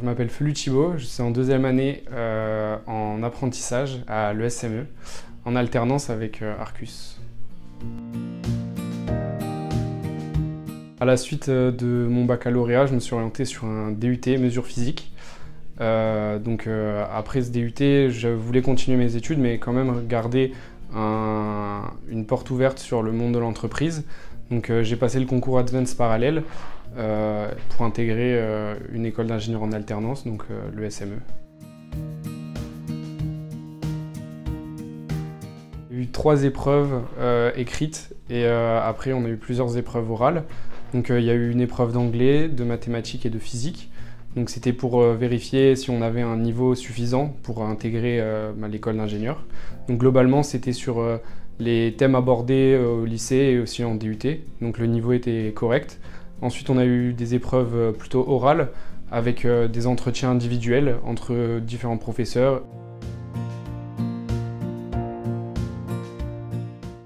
m'appelle Felu Thibault, je suis en deuxième année en apprentissage à l'ESME, en alternance avec Arcus. À la suite de mon baccalauréat, je me suis orienté sur un DUT mesures physiques. Après ce DUT, je voulais continuer mes études, mais quand même garder une porte ouverte sur le monde de l'entreprise. Donc j'ai passé le concours Advanced parallèle pour intégrer une école d'ingénieur en alternance, donc l'ESME. Il y a eu 3 épreuves écrites et après on a eu plusieurs épreuves orales. Donc il y a eu une épreuve d'anglais, de mathématiques et de physique. Donc c'était pour vérifier si on avait un niveau suffisant pour intégrer l'école d'ingénieur. Donc globalement c'était sur les thèmes abordés au lycée et aussi en DUT. Donc le niveau était correct. Ensuite on a eu des épreuves plutôt orales avec des entretiens individuels entre différents professeurs.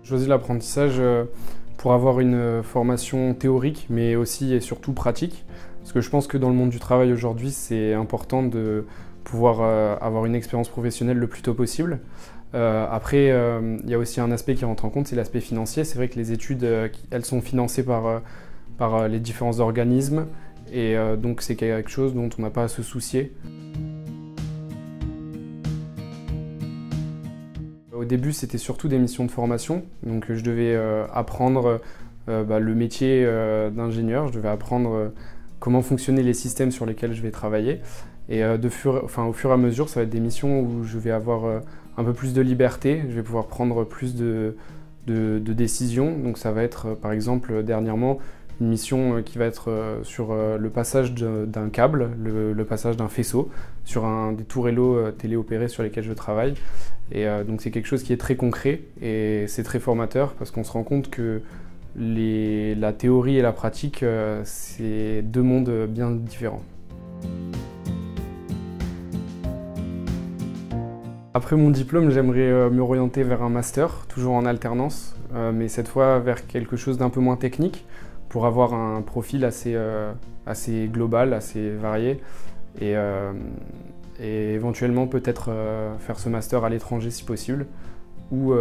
J'ai choisi l'apprentissage pour avoir une formation théorique mais aussi et surtout pratique. Parce que je pense que dans le monde du travail aujourd'hui, c'est important de pouvoir avoir une expérience professionnelle le plus tôt possible. Après, il y a aussi un aspect qui rentre en compte, c'est l'aspect financier. C'est vrai que les études, elles sont financées par les différents organismes et donc c'est quelque chose dont on n'a pas à se soucier. Au début, c'était surtout des missions de formation. Donc je devais apprendre le métier d'ingénieur, je devais apprendre comment fonctionnaient les systèmes sur lesquels je vais travailler. Et au fur et à mesure, ça va être des missions où je vais avoir un peu plus de liberté, je vais pouvoir prendre plus de décisions. Donc ça va être par exemple dernièrement une mission qui va être sur le passage d'un câble, le passage d'un faisceau sur des tourellots téléopérés sur lesquels je travaille. Et donc c'est quelque chose qui est très concret et c'est très formateur parce qu'on se rend compte que la théorie et la pratique, c'est 2 mondes bien différents. Après mon diplôme, j'aimerais me orienter vers un master, toujours en alternance, mais cette fois vers quelque chose d'un peu moins technique, pour avoir un profil assez global, assez varié, et éventuellement peut-être faire ce master à l'étranger si possible, ou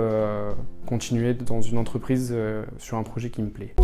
continuer dans une entreprise sur un projet qui me plaît.